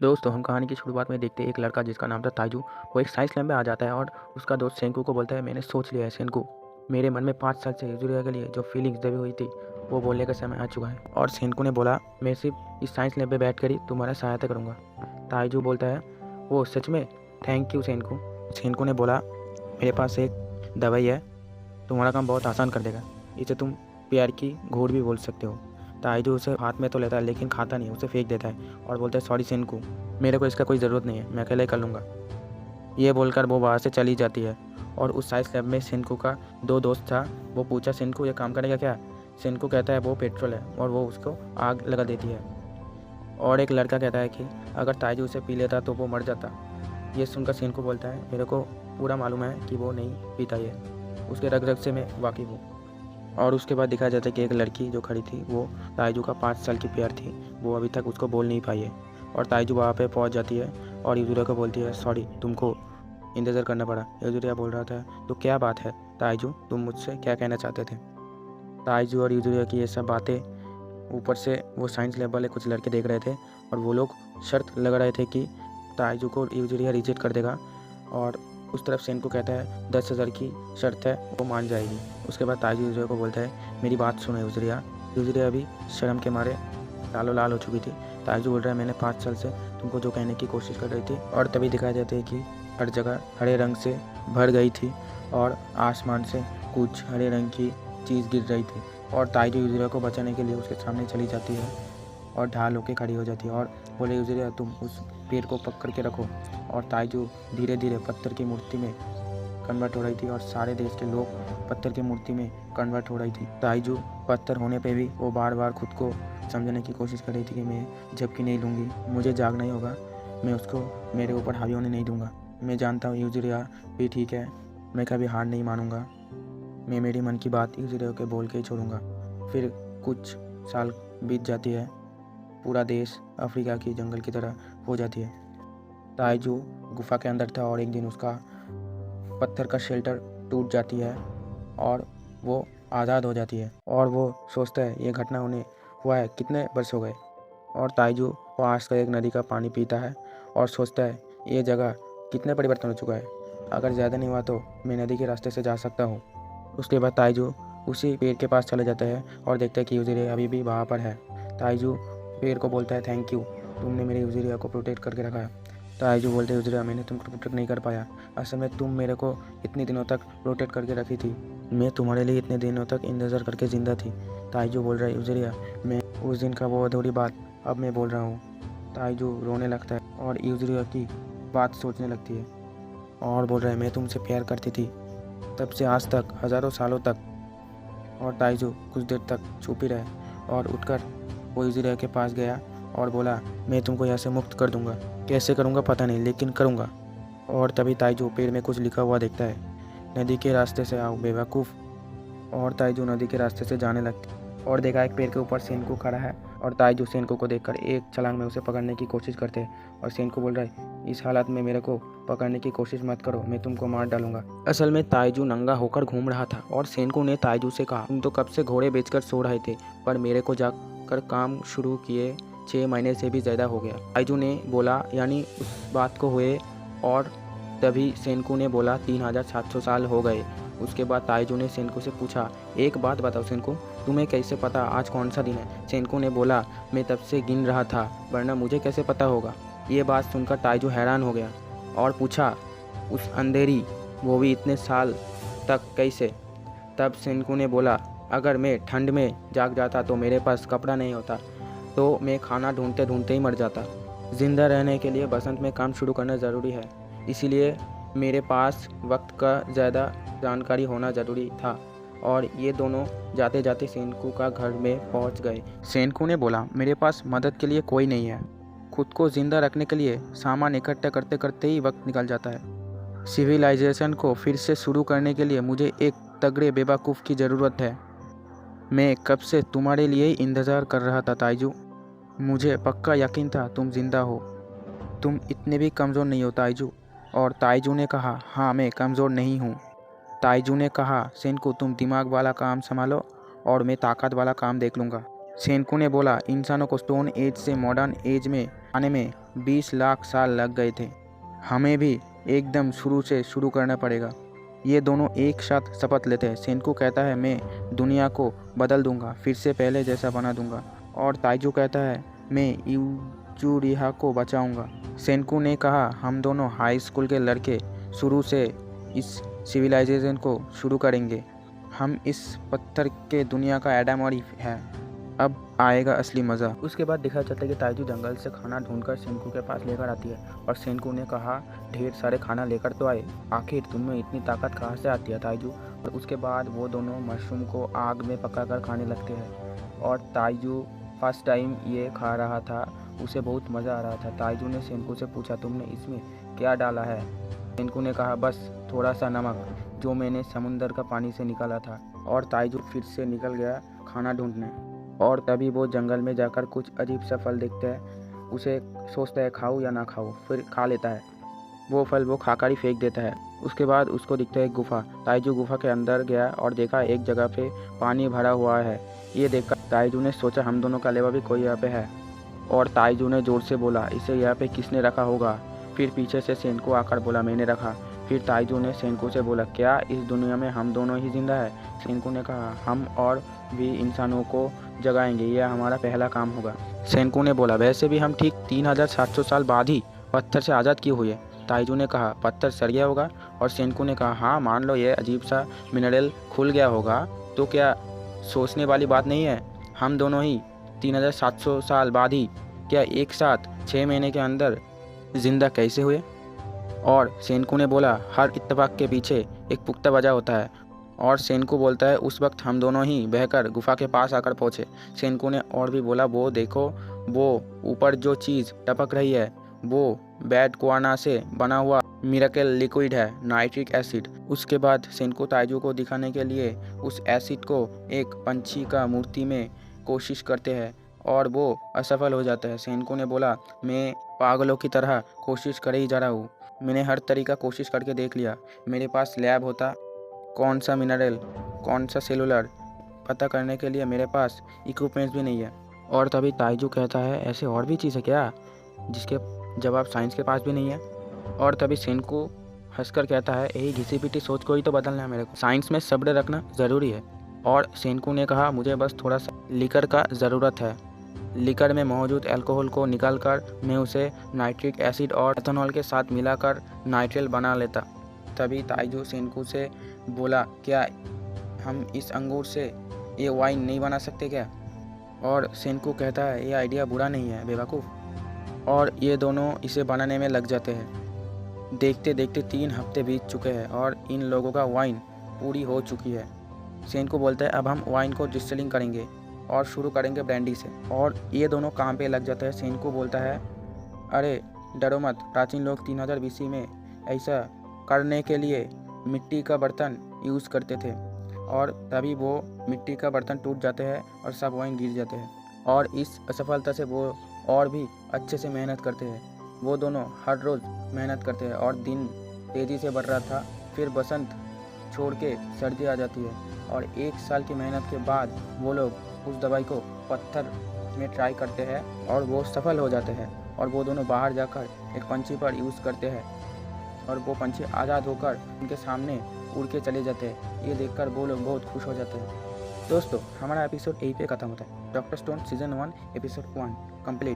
दोस्तों हम कहानी की शुरुआत में देखते हैं एक लड़का जिसका नाम था ताइजू। वो एक साइंस लैब में आ जाता है और उसका दोस्त सेंकू को बोलता है, मैंने सोच लिया है सेंकू, मेरे मन में 5 साल से यूजुरिया के लिए जो फीलिंग्स दबी हुई थी वो बोलने का समय आ चुका है। और सेंकू ने बोला, मैं सिर्फ इस साइंस लैब में बैठ कर ही तुम्हारा सहायता करूँगा। ताइजू बोलता है, वो सच में? Thank you सेंकू। सेंकू ने बोला, मेरे पास एक दवाई है, तुम्हारा काम बहुत आसान कर देगा। इसे तुम प्यार की घोड़ भी बोल सकते हो। ताइजू उसे हाथ में तो लेता है लेकिन खाता नहीं, उसे फेंक देता है और बोलता है, सॉरी सेंकू, मेरे को इसका कोई ज़रूरत नहीं है, मैं अकेले कर लूँगा। ये बोलकर वो वहाँ से चली जाती है। और उस साइंस लैब में सेंकू का 2 दोस्त था। वो पूछा, सेंकू ये काम करेगा क्या? सेंकू कहता है वो पेट्रोल है, और वो उसको आग लगा देती है। और एक लड़का कहता है कि अगर ताइजू उसे पी लेता तो वो मर जाता। ये सुनकर सेंकू बोलता है, मेरे को पूरा मालूम है कि वो नहीं पीता, ये उसके रग रग से मैं वाकिफ़ हूँ। और उसके बाद दिखाया जाता है कि एक लड़की जो खड़ी थी वो ताइजू का 5 साल की प्यार थी। वो अभी तक उसको बोल नहीं पाई है। और ताइजू वहाँ पे पहुँच जाती है और यूजुरिया को बोलती है, सॉरी तुमको इंतज़ार करना पड़ा। यूजुरिया बोल रहा था, तो क्या बात है ताइजू, तुम मुझसे क्या कहना चाहते थे? ताइजू और यूजुरिया की ये सब बातें, ऊपर से वो साइंस लैब वाले कुछ लड़के देख रहे थे और वो लोग शर्त लगा रहे थे कि ताइजू को यूजुरिया रिजेक्ट कर देगा। और उस तरफ सेंकू कहता है 10,000 की शर्त है, वो मान जाएगी। उसके बाद ताइजू यूजुरिया को बोलता है, मेरी बात सुनो यूजुरिया। यूजुरिया अभी शर्म के मारे लालो लाल हो चुकी थी। ताइजू बोल रहा है, मैंने 5 साल से तुमको जो कहने की कोशिश कर रही थी। और तभी दिखाया जाता है कि हर जगह हरे रंग से भर गई थी और आसमान से कुछ हरे रंग की चीज़ गिर रही थी। और ताइजू यूजुरिया को बचाने के लिए उसके सामने चली जाती है और ढाल होकर खड़ी हो जाती है और बोले, यूजुरिया तुम उस पेड़ को पकड़ के रखो। और ताइजू धीरे धीरे पत्थर की मूर्ति में कन्वर्ट हो रही थी और सारे देश के लोग पत्थर की मूर्ति में कन्वर्ट हो रही थी। ताइजू पत्थर होने पे भी वो बार बार खुद को समझने की कोशिश कर रही थी कि मैं झपकी नहीं लूँगी, मुझे जागना ही होगा, मैं उसको मेरे ऊपर हावी होने नहीं दूंगा। मैं जानता हूँ यूजुरिया भी ठीक है, मैं कभी हार नहीं मानूंगा, मैं मेरी मन की बात यूजुरिया के बोल के ही छोड़ूंगा। फिर कुछ साल बीत जाती है, पूरा देश अफ्रीका की जंगल की तरह हो जाती है। ताइजू गुफा के अंदर था और एक दिन उसका पत्थर का शेल्टर टूट जाती है और वो आज़ाद हो जाती है। और वो सोचता है ये घटना उन्हें हुआ है कितने वर्ष हो गए। और ताइजू पास का एक नदी का पानी पीता है और सोचता है ये जगह कितने परिवर्तन हो चुका है, अगर ज़्यादा नहीं हुआ तो मैं नदी के रास्ते से जा सकता हूँ। उसके बाद ताइजू उसी पेड़ के पास चला जाता है और देखता है कि यूजुरिया अभी भी वहाँ पर है। ताइजू पेड़ को बोलता है, थैंक यू, तुमने मेरे यूजुरिया को प्रोटेक्ट करके रखा है। ताइजू बोलते हैं, यूजुरिया मैंने तुमको प्रोटेक्ट नहीं कर पाया, असल में तुम मेरे को इतने दिनों तक प्रोटेक्ट करके रखी थी, मैं तुम्हारे लिए इतने दिनों तक इंतज़ार करके ज़िंदा थी। ताइजू बोल रहा है, यूजुरिया मैं उस दिन का वो अधूरी बात अब मैं बोल रहा हूँ। ताइजू रोने लगता है और यूजुरिया की बात सोचने लगती है और बोल रहा है, मैं तुमसे प्यार करती थी तब से आज तक, हज़ारों सालों तक। और ताइजू कुछ देर तक चुप ही रहे और उठकर वो यूजुरिया के पास गया और बोला, मैं तुमको यहाँ से मुक्त कर दूंगा, कैसे करूँगा पता नहीं लेकिन करूँगा। और तभी ताइजू पेड़ में कुछ लिखा हुआ देखता है, नदी के रास्ते से आओ बेवकूफ़। और ताइजू नदी के रास्ते से जाने लगती और देखा एक पेड़ के ऊपर सेंकू खड़ा है और ताइजू सेंकू को देखकर एक छलांग में उसे पकड़ने की कोशिश करते हैं। और सेंकू बोल रहा है, इस हालत में मेरे को पकड़ने की कोशिश मत करो, मैं तुमको मार डालूंगा। असल में ताइजू नंगा होकर घूम रहा था और सेंकू ने ताइजू से कहा, तुम तो कब से घोड़े बेचकर सो रहे थे, पर मेरे को जाकर काम शुरू किए 6 महीने से भी ज़्यादा हो गया। ताइजू ने बोला, यानी उस बात को हुए। और तभी सेंकू ने बोला, 3700 साल हो गए। उसके बाद ताइजू ने सेंकू से पूछा, एक बात बताओ सेंकू, तुम्हें कैसे पता आज कौन सा दिन है? सेंकू ने बोला, मैं तब से गिन रहा था, वरना मुझे कैसे पता होगा। ये बात सुनकर ताइजू हैरान हो गया और पूछा, उस अंधेरी, वो भी इतने साल तक कैसे? तब सेंकू ने बोला, अगर मैं ठंड में जाग जाता तो मेरे पास कपड़ा नहीं होता, तो मैं खाना ढूंढते ढूंढते ही मर जाता। जिंदा रहने के लिए बसंत में काम शुरू करना ज़रूरी है, इसीलिए मेरे पास वक्त का ज़्यादा जानकारी होना ज़रूरी था। और ये दोनों जाते जाते सेंकू का घर में पहुंच गए। सेंकू ने बोला, मेरे पास मदद के लिए कोई नहीं है, खुद को ज़िंदा रखने के लिए सामान इकट्ठा करते करते ही वक्त निकल जाता है। सिविलाइजेशन को फिर से शुरू करने के लिए मुझे एक तगड़े बेवकूफ़ की ज़रूरत है। मैं कब से तुम्हारे लिए ही इंतज़ार कर रहा था ताइजू, मुझे पक्का यकीन था तुम जिंदा हो, तुम इतने भी कमज़ोर नहीं हो ताइजू। और ताइजू ने कहा, हाँ मैं कमज़ोर नहीं हूँ। ताइजू ने कहा, सेंकू तुम दिमाग वाला काम संभालो और मैं ताकत वाला काम देख लूँगा। सेंकू ने बोला, इंसानों को स्टोन एज से मॉडर्न एज में आने में 20 लाख साल लग गए थे। हमें भी एकदम शुरू से शुरू करना पड़ेगा। ये दोनों एक साथ शपथ लेते हैं। सेनकू कहता है मैं दुनिया को बदल दूंगा, फिर से पहले जैसा बना दूंगा। और ताइजू कहता है मैं यूजुरिहा को बचाऊंगा। सेनकू ने कहा हम दोनों हाई स्कूल के लड़के शुरू से इस सिविलाइजेशन को शुरू करेंगे। हम इस पत्थर के दुनिया का एडम और ईव है। अब आएगा असली मज़ा। उसके बाद दिखाया जाता है कि ताइजू जंगल से खाना ढूंढकर सेनकू के पास लेकर आती है और सेनकू ने कहा ढेर सारे खाना लेकर तो आए, आखिर तुम में इतनी ताकत कहाँ से आती है ताइजू। और उसके बाद वो दोनों मशरूम को आग में पकाकर खाने लगते हैं और ताइजू फर्स्ट टाइम ये खा रहा था, उसे बहुत मज़ा आ रहा था। ताइजू ने सेनकू से पूछा तुमने इसमें क्या डाला है। सेनकू ने कहा बस थोड़ा सा नमक जो मैंने समुंदर का पानी से निकाला था। और ताइजू फिर से निकल गया खाना ढूंढने। और तभी वो जंगल में जाकर कुछ अजीब सा फल देखता है। उसे सोचता है खाऊं या ना खाऊं, फिर खा लेता है। वो फल वो खाकर ही फेंक देता है। उसके बाद उसको दिखता है एक गुफा। ताइजू गुफा के अंदर गया और देखा एक जगह पे पानी भरा हुआ है। ये देखकर ताइजू ने सोचा हम दोनों का अलावा भी कोई यहाँ पे है। और ताइजू ने ज़ोर से बोला इसे यहाँ पे किसने रखा होगा। फिर पीछे से सेनकू आकर बोला मैंने रखा। फिर ताइजू ने सेनकू से बोला क्या इस दुनिया में हम दोनों ही जिंदा है। सेनकू ने कहा हम और भी इंसानों को जगाएंगे, यह हमारा पहला काम होगा। सेनकू ने बोला वैसे भी हम ठीक 3700 साल बाद ही पत्थर से आज़ाद किए हुए। ताइजू ने कहा पत्थर सड़ गया होगा। और सेनकू ने कहा हाँ मान लो ये अजीब सा मिनरल खुल गया होगा, तो क्या सोचने वाली बात नहीं है। हम दोनों ही 3700 साल बाद ही क्या एक साथ 6 महीने के अंदर जिंदा कैसे हुए। और सेनकू ने बोला हर इत्तेफाक के पीछे एक पुख्ता वजह होता है। और सेनकू बोलता है उस वक्त हम दोनों ही बहकर गुफा के पास आकर पहुँचे। सेनकू ने और भी बोला वो देखो वो ऊपर जो चीज़ टपक रही है वो बैड कोआना से बना हुआ मिरेकल लिक्विड है, नाइट्रिक एसिड। उसके बाद सेनकू ताइजू को दिखाने के लिए उस एसिड को एक पंछी का मूर्ति में कोशिश करते हैं और वो असफल हो जाता है। सेनकू ने बोला मैं पागलों की तरह कोशिश कर ही जा रहा हूँ, मैंने हर तरीका कोशिश करके देख लिया। मेरे पास लैब होता, कौन सा मिनरल कौन सा सेलुलर पता करने के लिए मेरे पास इक्विपमेंट्स भी नहीं है। और तभी ताइजू कहता है ऐसे और भी चीज़ है क्या जिसके जवाब साइंस के पास भी नहीं है। और तभी सेनकू हंसकर कहता है यही घिसी पिटी सोच को ही तो बदलना है मेरे को, साइंस में सब्र रखना ज़रूरी है। और सेनकू ने कहा मुझे बस थोड़ा सा लिकर का ज़रूरत है। लिकर में मौजूद अल्कोहल को निकालकर मैं उसे नाइट्रिक एसिड और एथेनॉल के साथ मिलाकर नाइट्रेल बना लेता। तभी ताइजू सेनकू से बोला क्या हम इस अंगूर से ये वाइन नहीं बना सकते क्या। और सेनकू कहता है ये आइडिया बुरा नहीं है बेवकूफ़। और ये दोनों इसे बनाने में लग जाते हैं। देखते देखते 3 हफ्ते बीत चुके हैं और इन लोगों का वाइन पूरी हो चुकी है। सेनकू बोलता है अब हम वाइन को डिस्टिलिंग करेंगे और शुरू करेंगे ब्रांडी से। और ये दोनों काम पे लग जाते हैं। सेनकू बोलता है अरे डरो मत, प्राचीन लोग 3000 BC में ऐसा करने के लिए मिट्टी का बर्तन यूज़ करते थे। और तभी वो मिट्टी का बर्तन टूट जाते हैं और सब वाइन गिर जाते हैं। और इस असफलता से वो और भी अच्छे से मेहनत करते हैं। वो दोनों हर रोज़ मेहनत करते हैं और दिन तेज़ी से बढ़ रहा था। फिर बसंत छोड़ के सर्दी आ जाती है और 1 साल की मेहनत के बाद वो लोग उस दवाई को पत्थर में ट्राई करते हैं और वो सफल हो जाते हैं। और वो दोनों बाहर जाकर एक पंछी पर यूज़ करते हैं और वो पंछी आज़ाद होकर उनके सामने उड़ के चले जाते हैं। ये देखकर वो लोग बहुत खुश हो जाते हैं। दोस्तों हमारा एपिसोड यहीं पे ख़त्म होता है। Doctor stone season 1 episode 1 complete.